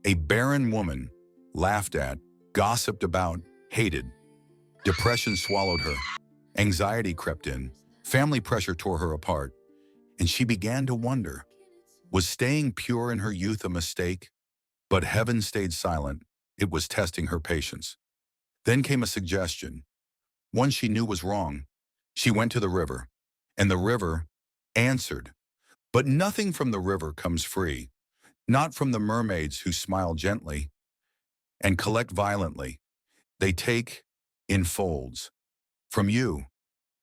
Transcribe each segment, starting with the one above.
A barren woman, laughed at, gossiped about, hated. Depression swallowed her. Anxiety crept in. Family pressure tore her apart. And she began to wonder, was staying pure in her youth a mistake? But heaven stayed silent. It was testing her patience. Then came a suggestion, one she knew was wrong. She went to the river, and the river answered. But nothing from the river comes free, not from the mermaids who smile gently and collect violently. They take in folds. From you,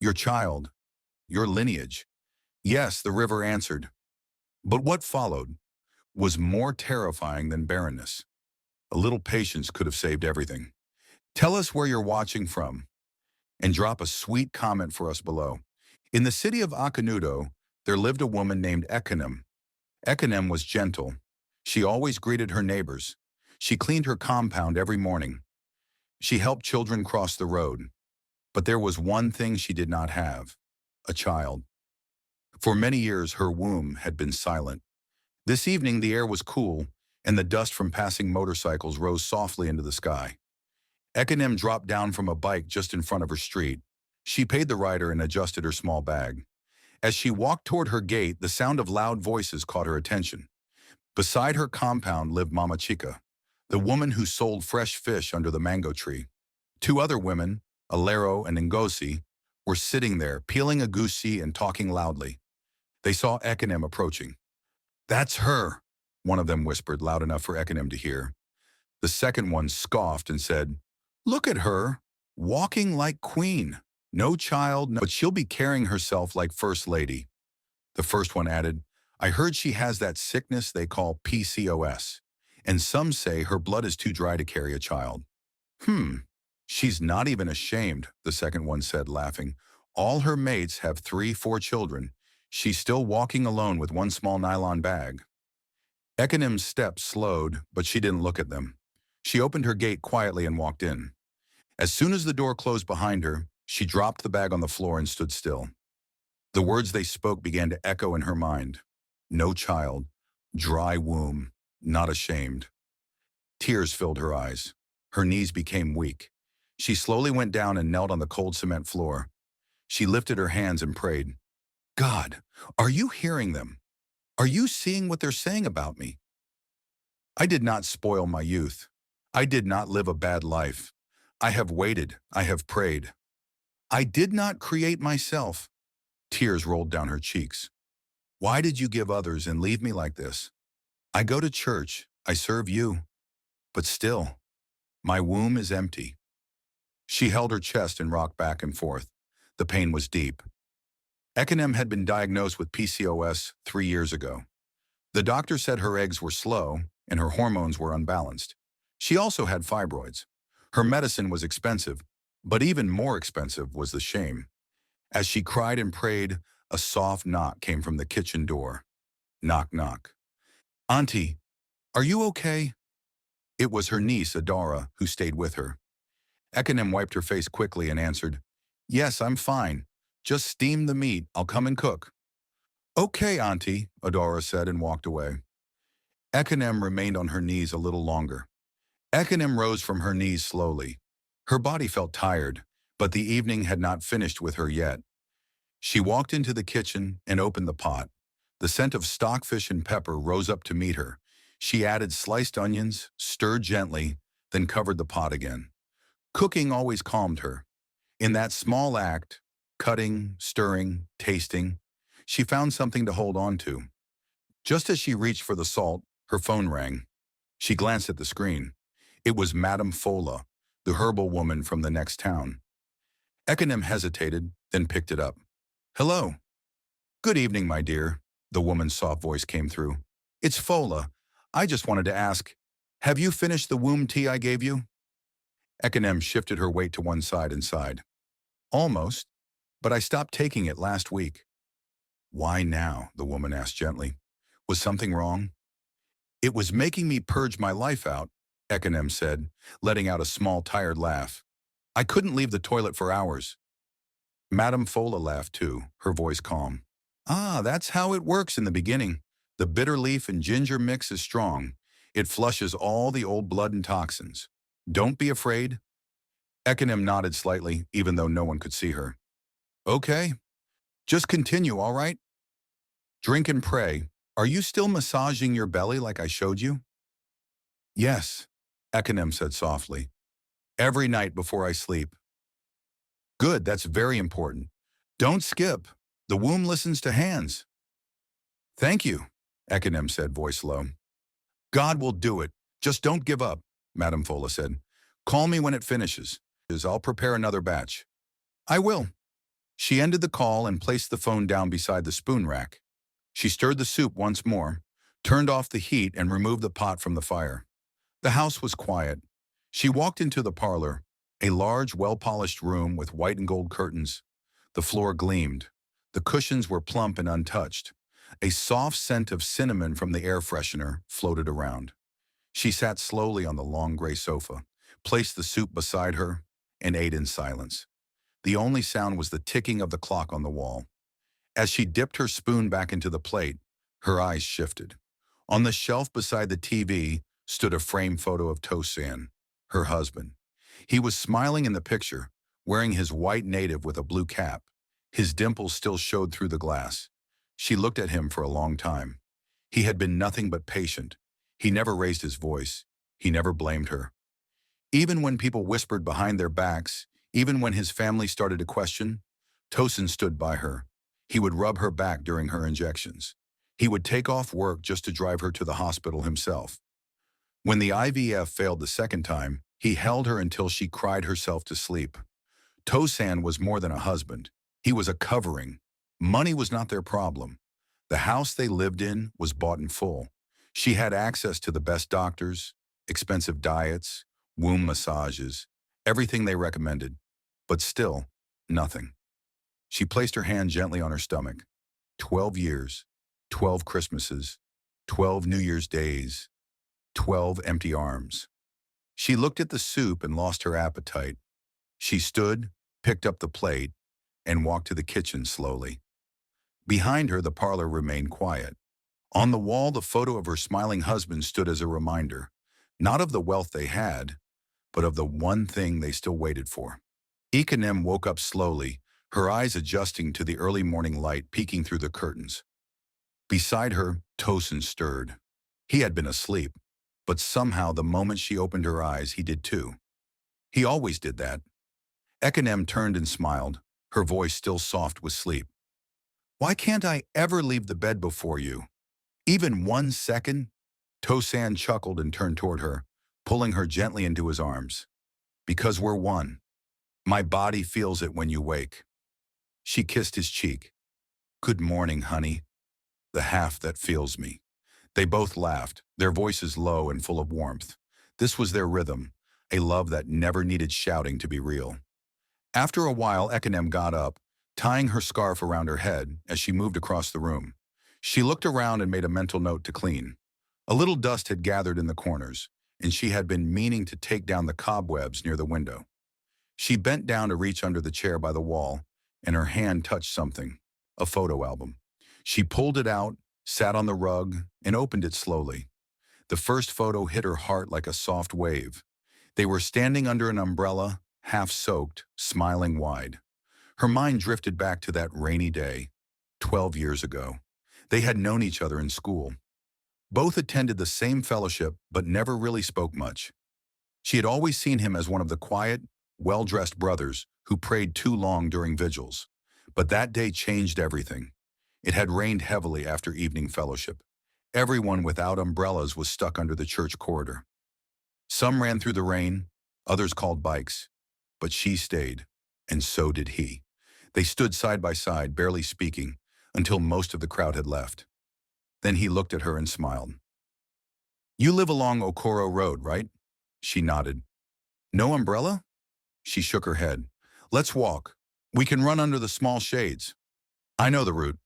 your child, your lineage. Yes, the river answered. But what followed was more terrifying than barrenness. A little patience could have saved everything. Tell us where you're watching from, and drop a sweet comment for us below. In the city of Akanudo, there lived a woman named Ekanem. Ekanem was gentle. She always greeted her neighbors. She cleaned her compound every morning. She helped children cross the road. But there was one thing she did not have, a child. For many years, her womb had been silent. This evening, the air was cool, and the dust from passing motorcycles rose softly into the sky. Ekanem dropped down from a bike just in front of her street. She paid the rider and adjusted her small bag. As she walked toward her gate, the sound of loud voices caught her attention. Beside her compound lived Mama Chica, the woman who sold fresh fish under the mango tree. Two other women, Alero and Ngozi, were sitting there, peeling a goosey and talking loudly. They saw Ekanem approaching. "That's her," one of them whispered loud enough for Ekanem to hear. The second one scoffed and said, "Look at her, walking like queen. No child, but she'll be carrying herself like First Lady." The first one added, "I heard she has that sickness they call PCOS, and some say her blood is too dry to carry a child." She's not even ashamed," the second one said, laughing. "All her mates have 3, 4 children. She's still walking alone with one small nylon bag." Ekanem's steps slowed, but she didn't look at them. She opened her gate quietly and walked in. As soon as the door closed behind her, she dropped the bag on the floor and stood still. The words they spoke began to echo in her mind. No child, dry womb, not ashamed. Tears filled her eyes. Her knees became weak. She slowly went down and knelt on the cold cement floor. She lifted her hands and prayed, "God, are you hearing them? Are you seeing what they're saying about me? I did not spoil my youth. I did not live a bad life. I have waited. I have prayed. I did not create myself." Tears rolled down her cheeks. "Why did you give others and leave me like this? I go to church. I serve you. But still, my womb is empty." She held her chest and rocked back and forth. The pain was deep. Ekanem had been diagnosed with PCOS 3 years ago. The doctor said her eggs were slow and her hormones were unbalanced. She also had fibroids. Her medicine was expensive, but even more expensive was the shame. As she cried and prayed, a soft knock came from the kitchen door. Knock, knock. "Auntie, are you okay?" It was her niece, Adara, who stayed with her. Ekanem wiped her face quickly and answered, "Yes, I'm fine. Just steam the meat. I'll come and cook." "Okay, Auntie," Adara said and walked away. Ekanem remained on her knees a little longer. Ekanem rose from her knees slowly. Her body felt tired, but the evening had not finished with her yet. She walked into the kitchen and opened the pot. The scent of stockfish and pepper rose up to meet her. She added sliced onions, stirred gently, then covered the pot again. Cooking always calmed her. In that small act, cutting, stirring, tasting, she found something to hold on to. Just as she reached for the salt, her phone rang. She glanced at the screen. It was Madame Fola, the herbal woman from the next town. Ekanem hesitated, then picked it up. "Hello." "Good evening, my dear," the woman's soft voice came through. "It's Fola. I just wanted to ask, have you finished the womb tea I gave you?" Ekanem shifted her weight to one side and sighed. "Almost, but I stopped taking it last week." "Why now?" the woman asked gently. "Was something wrong?" "It was making me purge my life out," Ekanem said, letting out a small, tired laugh. "I couldn't leave the toilet for hours." Madame Fola laughed too, her voice calm. "Ah, that's how it works in the beginning. The bitter leaf and ginger mix is strong. It flushes all the old blood and toxins. Don't be afraid. Ekanem nodded slightly, even though no one could see her. Okay, just continue, all right? Drink and pray. Are you still massaging your belly like I showed you? Yes, Ekanem said softly. Every night before I sleep. Good, that's very important. Don't skip. The womb listens to hands. Thank you, Ekanem said, voice low. God will do it. Just don't give up, Madame Fola said. Call me when it finishes. I'll prepare another batch. I will. She ended the call and placed the phone down beside the spoon rack. She stirred the soup once more, turned off the heat and removed the pot from the fire. The house was quiet. She walked into the parlor, a large, well-polished room with white and gold curtains. The floor gleamed. The cushions were plump and untouched. A soft scent of cinnamon from the air freshener floated around. She sat slowly on the long gray sofa, placed the soup beside her, and ate in silence. The only sound was the ticking of the clock on the wall. As she dipped her spoon back into the plate, her eyes shifted. On the shelf beside the TV stood a framed photo of Tosan, her husband. He was smiling in the picture, wearing his white native with a blue cap. His dimples still showed through the glass. She looked at him for a long time. He had been nothing but patient. He never raised his voice. He never blamed her. Even when people whispered behind their backs, even when his family started to question, Tosin stood by her. He would rub her back during her injections. He would take off work just to drive her to the hospital himself. When the IVF failed the second time, he held her until she cried herself to sleep. Tosan was more than a husband. He was a covering. Money was not their problem. The house they lived in was bought in full. She had access to the best doctors, expensive diets, womb massages, everything they recommended. But still, nothing. She placed her hand gently on her stomach. 12 years, 12 Christmases, 12 New Year's days, 12 empty arms. She looked at the soup and lost her appetite. She stood, picked up the plate, and walked to the kitchen slowly. Behind her, the parlor remained quiet. On the wall, the photo of her smiling husband stood as a reminder, not of the wealth they had, but of the one thing they still waited for. Ekanem woke up slowly, her eyes adjusting to the early morning light peeking through the curtains. Beside her, Tosin stirred. He had been asleep, but somehow the moment she opened her eyes, he did too. He always did that. Ekanem turned and smiled, her voice still soft with sleep. Why can't I ever leave the bed before you? Even 1 second? Tosan chuckled and turned toward her, pulling her gently into his arms. Because we're one. My body feels it when you wake. She kissed his cheek. Good morning, honey. The half that feels me. They both laughed, their voices low and full of warmth. This was their rhythm, a love that never needed shouting to be real. After a while, Ekanem got up, tying her scarf around her head as she moved across the room. She looked around and made a mental note to clean. A little dust had gathered in the corners, and she had been meaning to take down the cobwebs near the window. She bent down to reach under the chair by the wall, and her hand touched something, a photo album. She pulled it out, sat on the rug, and opened it slowly. The first photo hit her heart like a soft wave. They were standing under an umbrella, half soaked, smiling wide. Her mind drifted back to that rainy day, 12 years ago. They had known each other in school. Both attended the same fellowship, but never really spoke much. She had always seen him as one of the quiet, well-dressed brothers who prayed too long during vigils. But that day changed everything. It had rained heavily after evening fellowship. Everyone without umbrellas was stuck under the church corridor. Some ran through the rain, others called bikes. But she stayed, and so did he. They stood side by side, barely speaking, until most of the crowd had left. Then he looked at her and smiled. You live along Okoro Road, right? She nodded. No umbrella? She shook her head. Let's walk. We can run under the small shades. I know the route.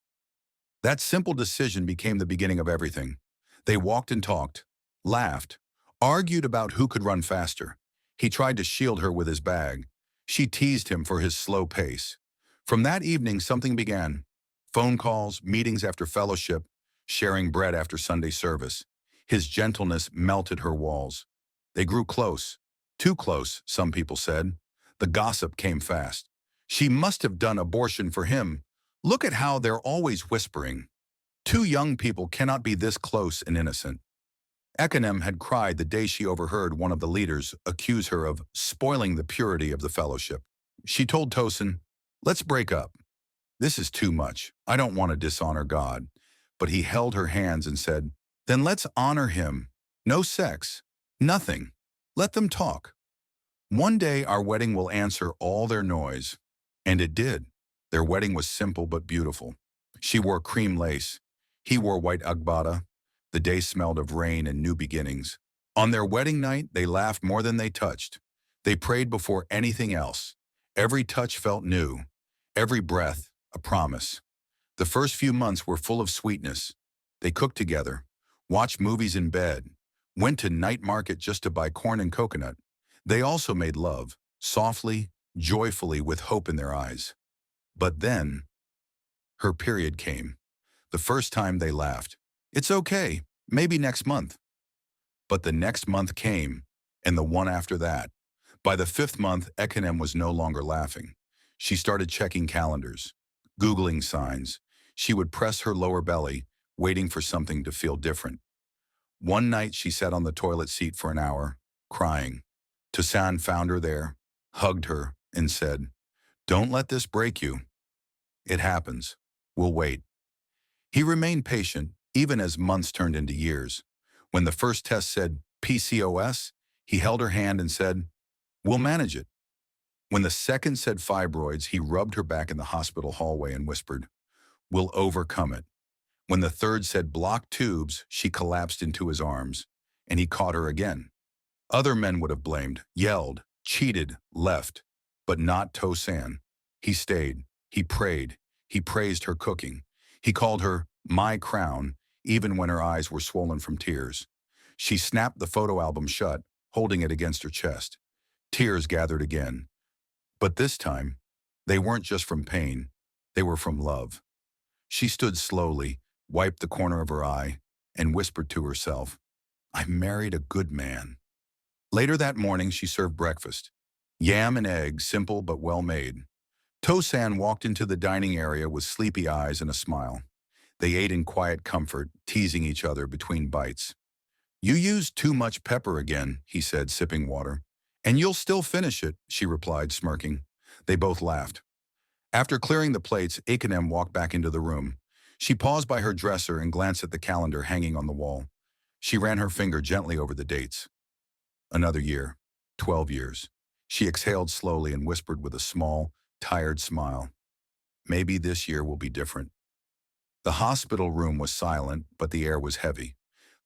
That simple decision became the beginning of everything. They walked and talked, laughed, argued about who could run faster. He tried to shield her with his bag. She teased him for his slow pace. From that evening, something began. Phone calls, meetings after fellowship, sharing bread after Sunday service. His gentleness melted her walls. They grew close. Too close, some people said. The gossip came fast. She must have done abortion for him. Look at how they're always whispering. Two young people cannot be this close and innocent. Ekanem had cried the day she overheard one of the leaders accuse her of spoiling the purity of the fellowship. She told Tosin, "Let's break up. This is too much. I don't want to dishonor God." But he held her hands and said, "Then let's honor him. No sex. Nothing. Let them talk. One day our wedding will answer all their noise." And it did. Their wedding was simple but beautiful. She wore cream lace. He wore white agbada. The day smelled of rain and new beginnings. On their wedding night, they laughed more than they touched. They prayed before anything else. Every touch felt new. Every breath, a promise. The first few months were full of sweetness. They cooked together, watched movies in bed, went to night market just to buy corn and coconut. They also made love, softly, joyfully, with hope in their eyes. But then, her period came. The first time they laughed. "It's okay, maybe next month." But the next month came, and the one after that. By the fifth month, Ekanem was no longer laughing. She started checking calendars, Googling signs. She would press her lower belly, waiting for something to feel different. One night she sat on the toilet seat for an hour, crying. Tosin found her there, hugged her, and said, "Don't let this break you. It happens. We'll wait." He remained patient, even as months turned into years. When the first test said PCOS, he held her hand and said, "We'll manage it." When the second said fibroids, he rubbed her back in the hospital hallway and whispered, "We'll overcome it." When the third said blocked tubes, she collapsed into his arms, and he caught her again. Other men would have blamed, yelled, cheated, left, but not Tosin. He stayed. He prayed. He praised her cooking. He called her my crown, even when her eyes were swollen from tears. She snapped the photo album shut, holding it against her chest. Tears gathered again. But this time, they weren't just from pain. They were from love. She stood slowly, wiped the corner of her eye, and whispered to herself, "I married a good man." Later that morning, she served breakfast. Yam and eggs, simple but well made. Tosin walked into the dining area with sleepy eyes and a smile. They ate in quiet comfort, teasing each other between bites. "You used too much pepper again," he said, sipping water. "And you'll still finish it," she replied, smirking. They both laughed. After clearing the plates, Ekanem walked back into the room. She paused by her dresser and glanced at the calendar hanging on the wall. She ran her finger gently over the dates. Another year, 12 years. She exhaled slowly and whispered with a small, tired smile, "Maybe this year will be different." The hospital room was silent, but the air was heavy.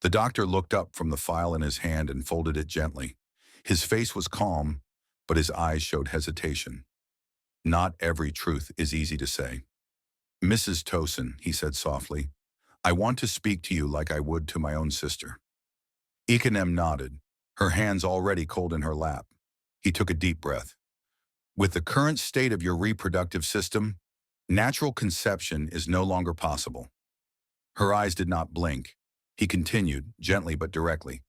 The doctor looked up from the file in his hand and folded it gently. His face was calm, but his eyes showed hesitation. "Not every truth is easy to say." "Mrs. Tosin," he said softly, "I want to speak to you like I would to my own sister." Ekanem nodded, her hands already cold in her lap. He took a deep breath. "With the current state of your reproductive system, natural conception is no longer possible." Her eyes did not blink. He continued, gently but directly.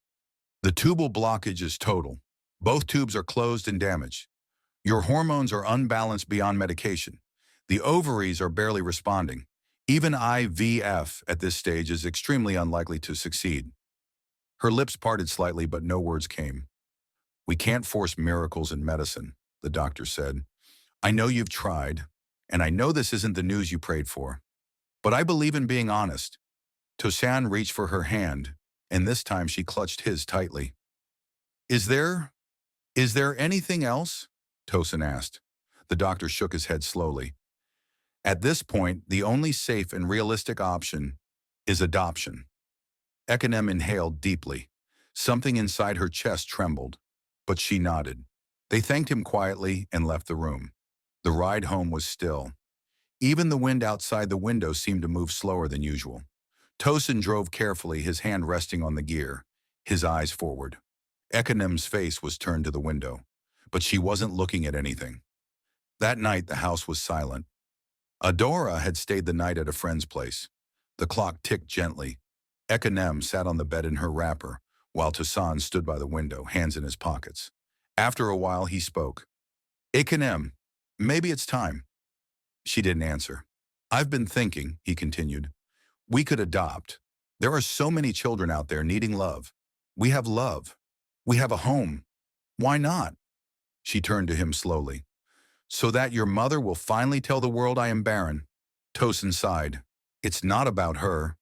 "The tubal blockage is total. Both tubes are closed and damaged. Your hormones are unbalanced beyond medication. The ovaries are barely responding. Even IVF at this stage is extremely unlikely to succeed." Her lips parted slightly, but no words came. "We can't force miracles in medicine," the doctor said. "I know you've tried, and I know this isn't the news you prayed for. But I believe in being honest." Tosin reached for her hand, and this time she clutched his tightly. Is there anything else?" Tosin asked. The doctor shook his head slowly. "At this point, the only safe and realistic option is adoption." Ekanem inhaled deeply. Something inside her chest trembled, but she nodded. They thanked him quietly and left the room. The ride home was still. Even the wind outside the window seemed to move slower than usual. Tosin drove carefully, his hand resting on the gear, his eyes forward. Ekanem's face was turned to the window, but she wasn't looking at anything. That night, the house was silent. Adora had stayed the night at a friend's place. The clock ticked gently. Ekanem sat on the bed in her wrapper, while Tosan stood by the window, hands in his pockets. After a while, he spoke. Ekanem, maybe it's time. She didn't answer. I've been thinking, he continued. We could adopt. There are so many children out there needing love. We have love. We have a home. Why not? She turned to him slowly. So that your mother will finally tell the world I am barren. Tosin sighed. It's not about her.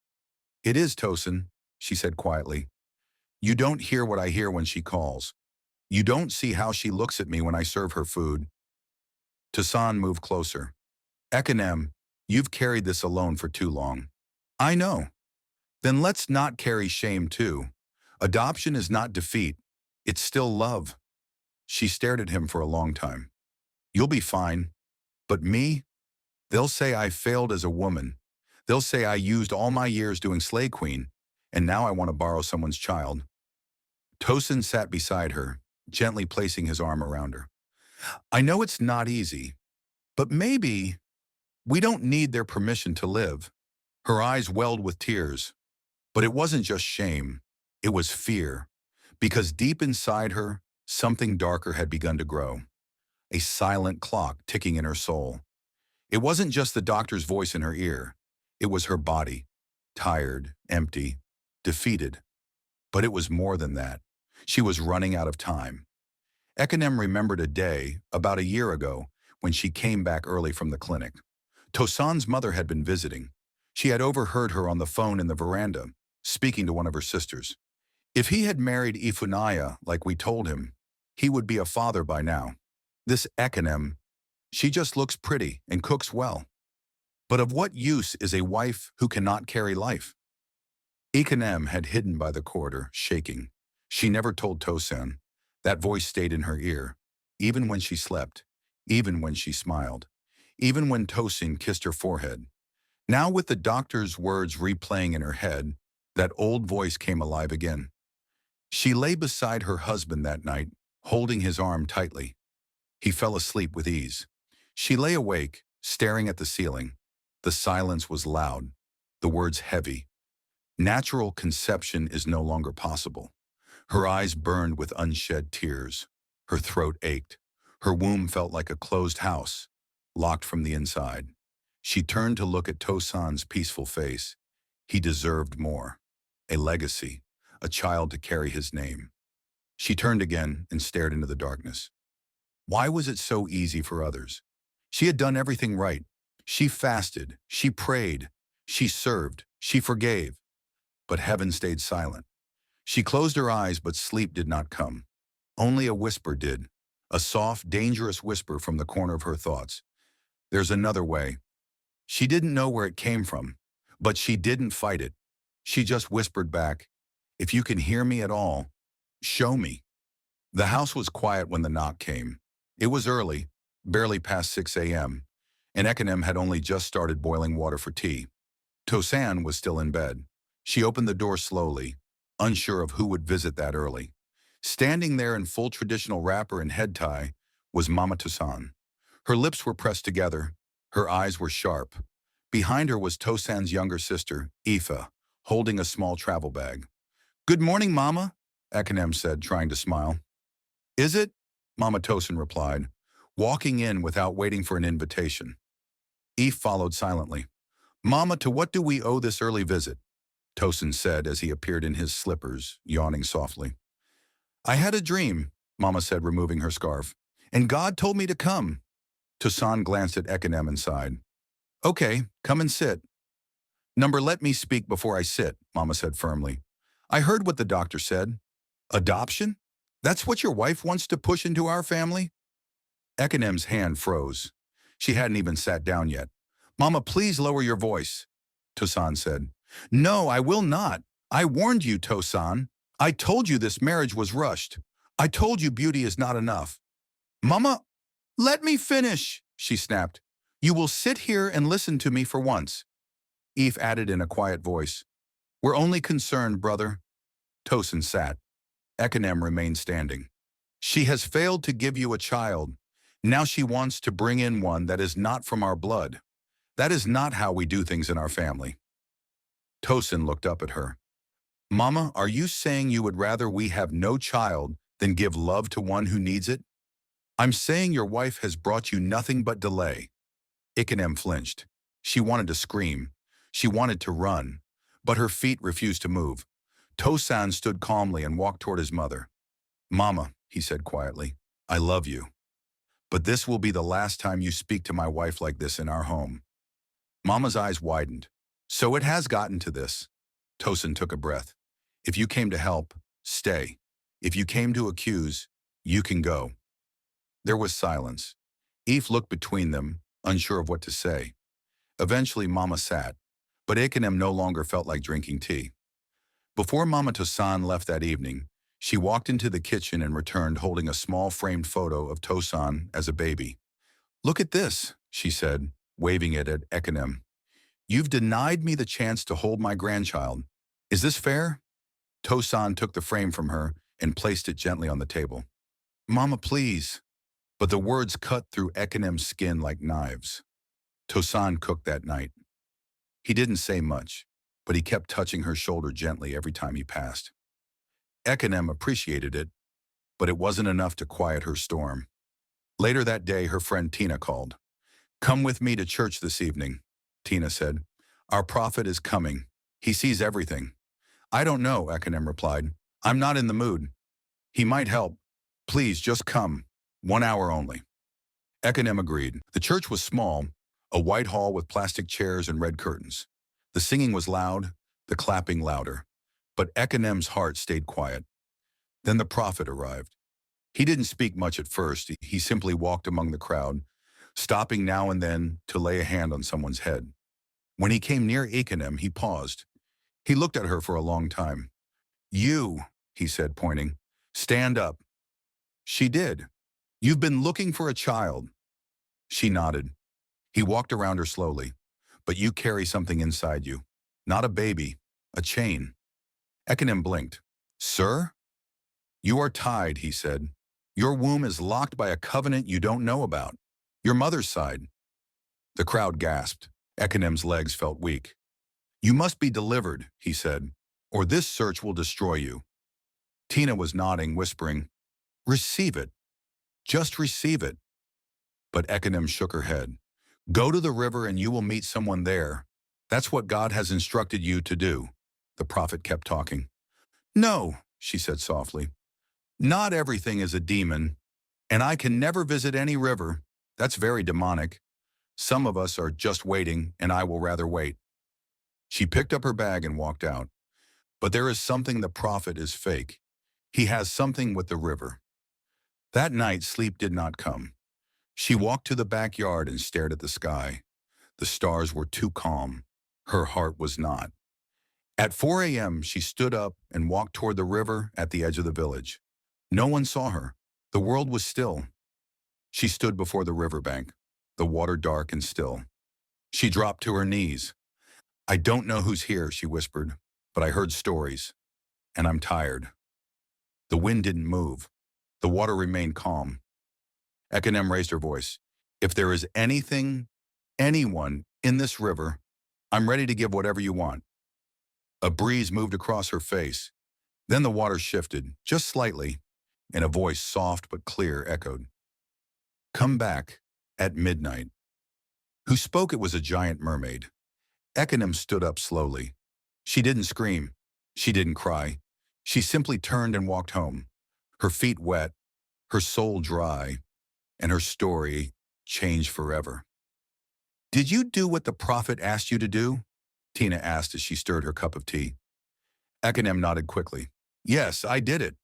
It is, Tosin, she said quietly. You don't hear what I hear when she calls. You don't see how she looks at me when I serve her food. Tosan moved closer. Ekanem, you've carried this alone for too long. I know. Then let's not carry shame too. Adoption is not defeat. It's still love. She stared at him for a long time. You'll be fine. But me? They'll say I failed as a woman. They'll say I used all my years doing Slay Queen, and now I want to borrow someone's child. Tosin sat beside her, gently placing his arm around her. I know it's not easy, but maybe we don't need their permission to live. Her eyes welled with tears. But it wasn't just shame. It was fear. Because deep inside her, something darker had begun to grow. A silent clock ticking in her soul. It wasn't just the doctor's voice in her ear. It was her body. Tired, empty, defeated. But it was more than that. She was running out of time. Ekanem remembered a day, about a year ago, when she came back early from the clinic. Tosan's mother had been visiting. She had overheard her on the phone in the veranda, speaking to one of her sisters. If he had married Ifunaya like we told him, he would be a father by now. This Ekanem, she just looks pretty and cooks well. But of what use is a wife who cannot carry life? Ekanem had hidden by the corridor, shaking. She never told Tosan. That voice stayed in her ear, even when she slept, even when she smiled, even when Tosin kissed her forehead. Now with the doctor's words replaying in her head, that old voice came alive again. She lay beside her husband that night, holding his arm tightly. He fell asleep with ease. She lay awake, staring at the ceiling. The silence was loud, the words heavy. Natural conception is no longer possible. Her eyes burned with unshed tears. Her throat ached. Her womb felt like a closed house, locked from the inside. She turned to look at Tosan's peaceful face. He deserved more. A legacy, a child to carry his name. She turned again and stared into the darkness. Why was it so easy for others? She had done everything right. She fasted, she prayed, she served, she forgave. But heaven stayed silent. She closed her eyes, but sleep did not come. Only a whisper did, a soft, dangerous whisper from the corner of her thoughts. There's another way. She didn't know where it came from, but she didn't fight it. She just whispered back, if you can hear me at all, show me. The house was quiet when the knock came. It was early, barely past 6 a.m., and Ekanem had only just started boiling water for tea. Tosan was still in bed. She opened the door slowly, unsure of who would visit that early. Standing there in full traditional wrapper and head tie was Mama Tosan. Her lips were pressed together. Her eyes were sharp. Behind her was Tosan's younger sister, Aoife, holding a small travel bag. Good morning, Mama, Ekanem said, trying to smile. Is it? Mama Tosan replied, walking in without waiting for an invitation. Aoife followed silently. Mama, to what do we owe this early visit? Tosin said as he appeared in his slippers, yawning softly. I had a dream, Mama said, removing her scarf, and God told me to come. Tosan glanced at Ekanem and sighed. Okay, come and sit. Number, let me speak before I sit, Mama said firmly. I heard what the doctor said. Adoption? That's what your wife wants to push into our family? Ekanem's hand froze. She hadn't even sat down yet. Mama, please lower your voice, Tosan said. No, I will not. I warned you, Tosan. I told you this marriage was rushed. I told you beauty is not enough. Mama, let me finish, she snapped. You will sit here and listen to me for once. Eve added in a quiet voice. We're only concerned, brother. Tosin sat. Ekanem remained standing. She has failed to give you a child. Now she wants to bring in one that is not from our blood. That is not how we do things in our family. Tosin looked up at her. Mama, are you saying you would rather we have no child than give love to one who needs it? I'm saying your wife has brought you nothing but delay. Ekanem flinched. She wanted to scream. She wanted to run. But her feet refused to move. Tosan stood calmly and walked toward his mother. Mama, he said quietly, I love you. But this will be the last time you speak to my wife like this in our home. Mama's eyes widened. So it has gotten to this. Tosin took a breath. If you came to help, stay. If you came to accuse, you can go. There was silence. Eve looked between them, unsure of what to say. Eventually, Mama sat, but Ekanem no longer felt like drinking tea. Before Mama Tosan left that evening, she walked into the kitchen and returned holding a small framed photo of Tosan as a baby. Look at this, she said, waving it at Ekanem. You've denied me the chance to hold my grandchild. Is this fair? Tosan took the frame from her and placed it gently on the table. Mama, please. But the words cut through Ekanem's skin like knives. Tosan cooked that night. He didn't say much, but he kept touching her shoulder gently every time he passed. Ekanem appreciated it, but it wasn't enough to quiet her storm. Later that day, her friend Tina called. Come with me to church this evening, Tina said. Our prophet is coming. He sees everything. I don't know, Ekanem replied. I'm not in the mood. He might help. Please, just come. 1 hour only. Ekanem agreed. The church was small, a white hall with plastic chairs and red curtains. The singing was loud, the clapping louder. But Ekanem's heart stayed quiet. Then the prophet arrived. He didn't speak much at first. He simply walked among the crowd, stopping now and then to lay a hand on someone's head. When he came near Ekanem, he paused. He looked at her for a long time. You, he said, pointing, stand up. She did. You've been looking for a child. She nodded. He walked around her slowly. But you carry something inside you. Not a baby, a chain. Ekanem blinked. Sir? You are tied, he said. Your womb is locked by a covenant you don't know about. Your mother's side. The crowd gasped. Ekanem's legs felt weak. You must be delivered, he said, or this search will destroy you. Tina was nodding, whispering, receive it. Just receive it. But Ekanem shook her head. Go to the river and you will meet someone there. That's what God has instructed you to do. The prophet kept talking. No, she said softly. Not everything is a demon, and I can never visit any river. That's very demonic. Some of us are just waiting, and I will rather wait. She picked up her bag and walked out. But there is something the prophet is fake. He has something with the river. That night, sleep did not come. She walked to the backyard and stared at the sky. The stars were too calm. Her heart was not. At 4 a.m., she stood up and walked toward the river at the edge of the village. No one saw her. The world was still. She stood before the riverbank, the water dark and still. She dropped to her knees. I don't know who's here, she whispered, but I heard stories, and I'm tired. The wind didn't move. The water remained calm. Ekanem raised her voice. If there is anyone in this river, I'm ready to give whatever you want. A breeze moved across her face. Then the water shifted, just slightly, and a voice soft but clear echoed. Come back at midnight. Who spoke it was a giant mermaid. Ekanem stood up slowly. She didn't scream. She didn't cry. She simply turned and walked home, her feet wet, her soul dry, and her story changed forever. Did you do what the prophet asked you to do? Tina asked as she stirred her cup of tea. Ekanem nodded quickly. Yes, I did it.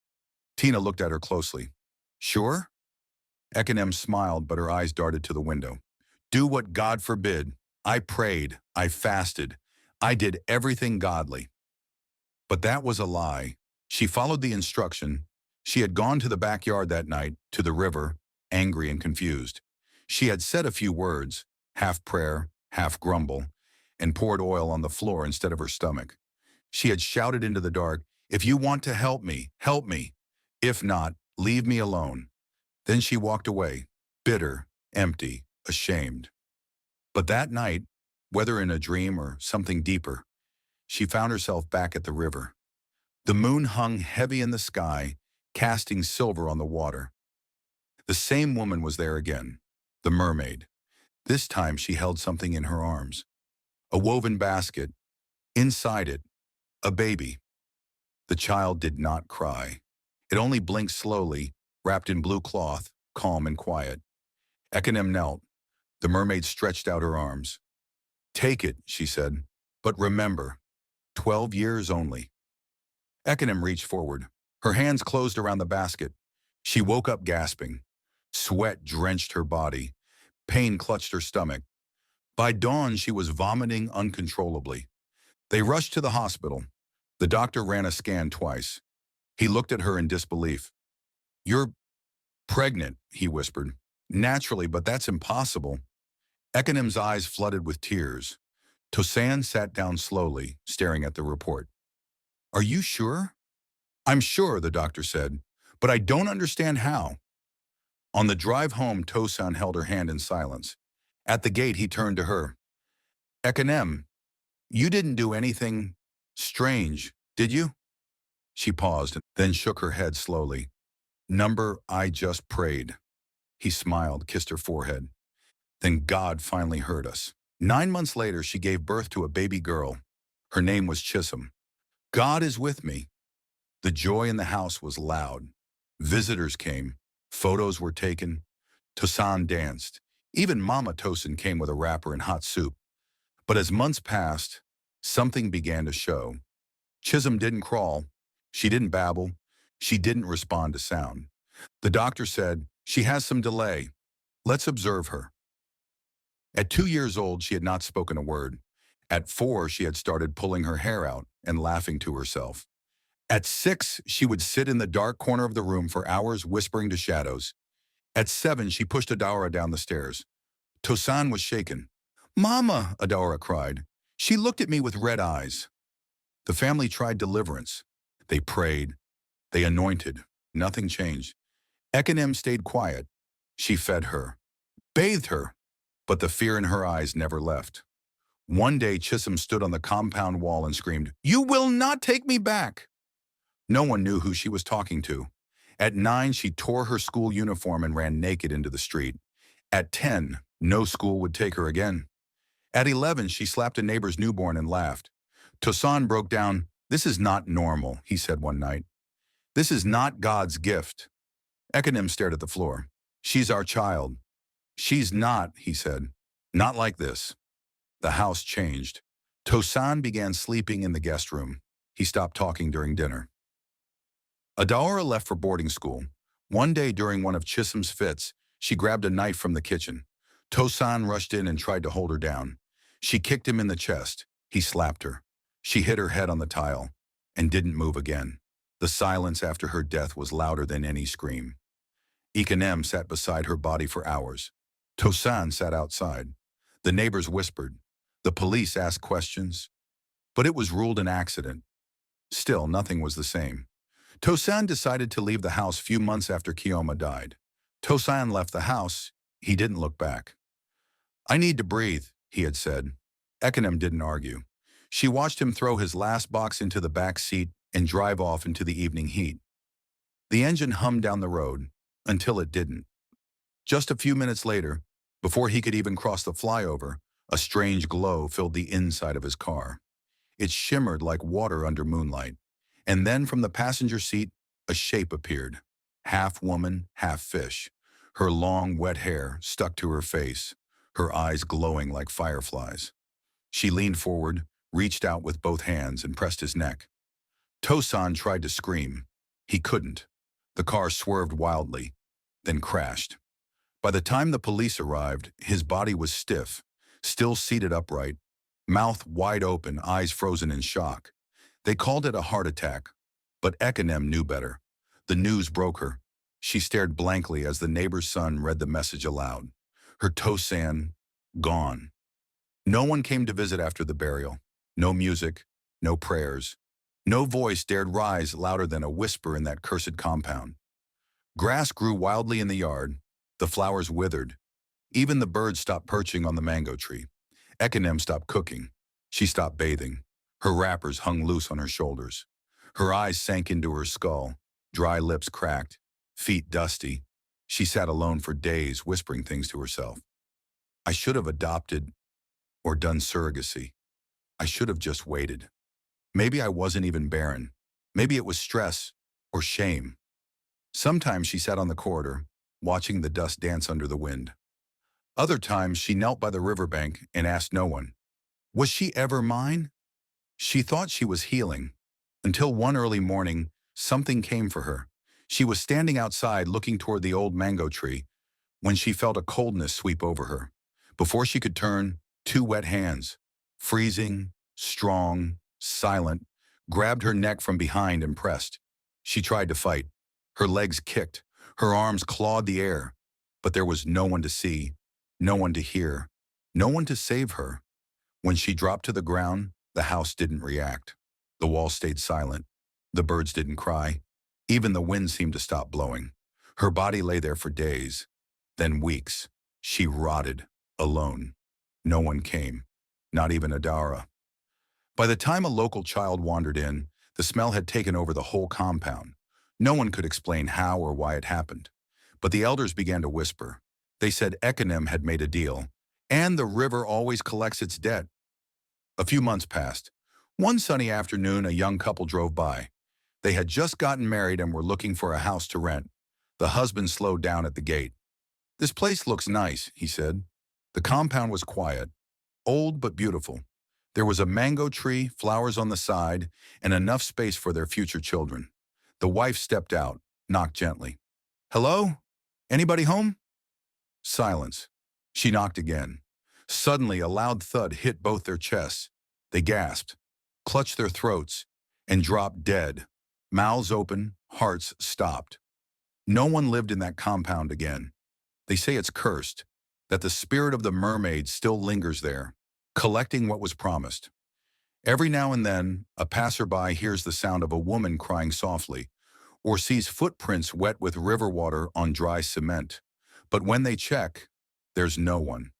Tina looked at her closely. Sure? Ekanem smiled, but her eyes darted to the window. Do what God forbid. I prayed. I fasted. I did everything godly. But that was a lie. She followed the instruction. She had gone to the backyard that night, to the river, angry and confused. She had said a few words, half prayer, half grumble, and poured oil on the floor instead of her stomach. She had shouted into the dark, if you want to help me, help me. If not, leave me alone. Then she walked away, bitter, empty, ashamed. But that night, whether in a dream or something deeper, she found herself back at the river. The moon hung heavy in the sky, casting silver on the water. The same woman was there again, the mermaid. This time she held something in her arms. A woven basket. Inside it, a baby. The child did not cry. It only blinked slowly, wrapped in blue cloth, calm and quiet. Ekanem knelt. The mermaid stretched out her arms. "Take it," she said, "but remember, 12 years only." Ekanem reached forward. Her hands closed around the basket. She woke up gasping. Sweat drenched her body. Pain clutched her stomach. By dawn, she was vomiting uncontrollably. They rushed to the hospital. The doctor ran a scan twice. He looked at her in disbelief. "You're pregnant," he whispered. "Naturally, but that's impossible." Ekanem's eyes flooded with tears. Tosan sat down slowly, staring at the report. "Are you sure?" "I'm sure," the doctor said, "but I don't understand how." On the drive home, Tosan held her hand in silence. At the gate, he turned to her. "Ekanem, you didn't do anything strange, did you?" She paused, then shook her head slowly. "Number, I just prayed." He smiled, kissed her forehead. "Then God finally heard us." 9 months later, she gave birth to a baby girl. Her name was Chisholm. "God is with me." The joy in the house was loud. Visitors came. Photos were taken. Tosan danced. Even Mama Tosin came with a wrapper and hot soup. But as months passed, something began to show. Chisholm didn't crawl. She didn't babble. She didn't respond to sound. The doctor said, "She has some delay. Let's observe her." At 2 years old, she had not spoken a word. At 4, she had started pulling her hair out and laughing to herself. At 6, she would sit in the dark corner of the room for hours whispering to shadows. At 7, she pushed Adara down the stairs. Tosan was shaken. "Mama," Adara cried. She looked at me with red eyes. The family tried deliverance. They prayed. They anointed. Nothing changed. Ekanem stayed quiet. She fed her, bathed her, but the fear in her eyes never left. One day, Chisholm stood on the compound wall and screamed, "You will not take me back!" No one knew who she was talking to. At 9, she tore her school uniform and ran naked into the street. At 10, no school would take her again. At 11, she slapped a neighbor's newborn and laughed. Tosan broke down. "This is not normal," he said one night. "This is not God's gift." Ekanem stared at the floor. "She's our child." "She's not," he said. "Not like this." The house changed. Tosan began sleeping in the guest room. He stopped talking during dinner. Adara left for boarding school. One day during one of Chisholm's fits, she grabbed a knife from the kitchen. Tosan rushed in and tried to hold her down. She kicked him in the chest. He slapped her. She hit her head on the tile and didn't move again. The silence after her death was louder than any scream. Ekanem sat beside her body for hours. Tosan sat outside. The neighbors whispered. The police asked questions. But it was ruled an accident. Still, nothing was the same. Tosan decided to leave the house few months after Kioma died. Tosan left the house. He didn't look back. "I need to breathe," he had said. Ekanem didn't argue. She watched him throw his last box into the back seat and drive off into the evening heat. The engine hummed down the road until it didn't. Just a few minutes later, before he could even cross the flyover, a strange glow filled the inside of his car. It shimmered like water under moonlight. And then from the passenger seat, a shape appeared. Half woman, half fish. Her long, wet hair stuck to her face, her eyes glowing like fireflies. She leaned forward, reached out with both hands, and pressed his neck. Tosan tried to scream. He couldn't. The car swerved wildly, then crashed. By the time the police arrived, his body was stiff, still seated upright, mouth wide open, eyes frozen in shock. They called it a heart attack, but Ekanem knew better. The news broke her. She stared blankly as the neighbor's son read the message aloud. Her Tosan, gone. No one came to visit after the burial. No music, no prayers. No voice dared rise louder than a whisper in that cursed compound. Grass grew wildly in the yard. The flowers withered. Even the birds stopped perching on the mango tree. Ekanem stopped cooking. She stopped bathing. Her wrappers hung loose on her shoulders. Her eyes sank into her skull, dry lips cracked, feet dusty. She sat alone for days, whispering things to herself. I should have adopted or done surrogacy. I should have just waited. Maybe I wasn't even barren. Maybe it was stress or shame. Sometimes she sat on the corridor, watching the dust dance under the wind. Other times she knelt by the riverbank and asked no one, was she ever mine? She thought she was healing, until one early morning, something came for her. She was standing outside looking toward the old mango tree when she felt a coldness sweep over her. Before she could turn, two wet hands, freezing, strong, silent, grabbed her neck from behind and pressed. She tried to fight. Her legs kicked. Her arms clawed the air. But there was no one to see, no one to hear, no one to save her. When she dropped to the ground, the house didn't react. The wall stayed silent. The birds didn't cry. Even the wind seemed to stop blowing. Her body lay there for days, then weeks. She rotted, alone. No one came, not even Adara. By the time a local child wandered in, the smell had taken over the whole compound. No one could explain how or why it happened. But the elders began to whisper. They said Ekanem had made a deal, and the river always collects its debt. A few months passed. One sunny afternoon, a young couple drove by. They had just gotten married and were looking for a house to rent. The husband slowed down at the gate. This place looks nice, he said. The compound was quiet, old but beautiful. There was a mango tree, flowers on the side, and enough space for their future children. The wife stepped out, knocked gently. Hello? Anybody home? Silence. She knocked again. Suddenly, a loud thud hit both their chests. They gasped, clutched their throats, and dropped dead. Mouths open, hearts stopped. No one lived in that compound again. They say it's cursed, that the spirit of the mermaid still lingers there, collecting what was promised. Every now and then, a passerby hears the sound of a woman crying softly, or sees footprints wet with river water on dry cement. But when they check, there's no one.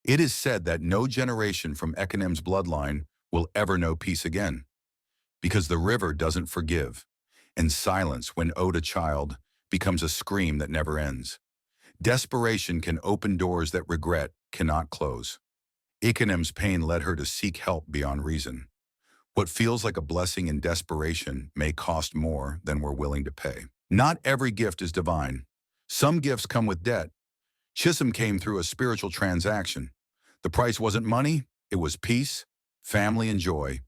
It is said that no generation from Ekanem's bloodline will ever know peace again, because the river doesn't forgive, and silence when owed a child becomes a scream that never ends. Desperation can open doors that regret cannot close. Ekanem's pain led her to seek help beyond reason. What feels like a blessing in desperation may cost more than we're willing to pay. Not every gift is divine. Some gifts come with debt. Chisholm came through a spiritual transaction. The price wasn't money, it was peace, family, and joy.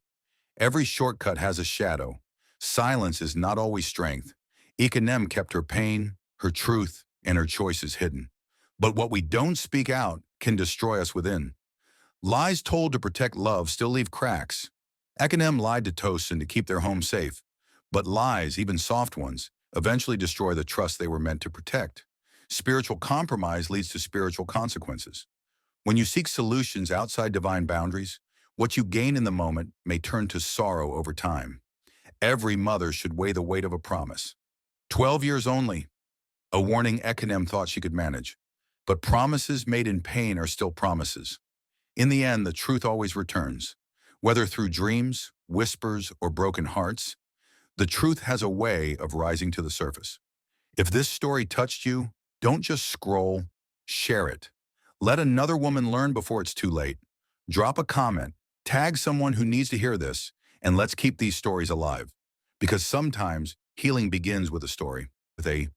Every shortcut has a shadow. Silence is not always strength. Ekanem kept her pain, her truth, and her choices hidden. But what we don't speak out can destroy us within. Lies told to protect love still leave cracks. Ekanem lied to Tosin to keep their home safe. But lies, even soft ones, eventually destroy the trust they were meant to protect. Spiritual compromise leads to spiritual consequences. When you seek solutions outside divine boundaries, what you gain in the moment may turn to sorrow over time. Every mother should weigh the weight of a promise. 12 years only, a warning Ekanem thought she could manage. But promises made in pain are still promises. In the end, the truth always returns. Whether through dreams, whispers, or broken hearts, the truth has a way of rising to the surface. If this story touched you, don't just scroll, share it. Let another woman learn before it's too late. Drop a comment, tag someone who needs to hear this, and let's keep these stories alive. Because sometimes healing begins with a story, with a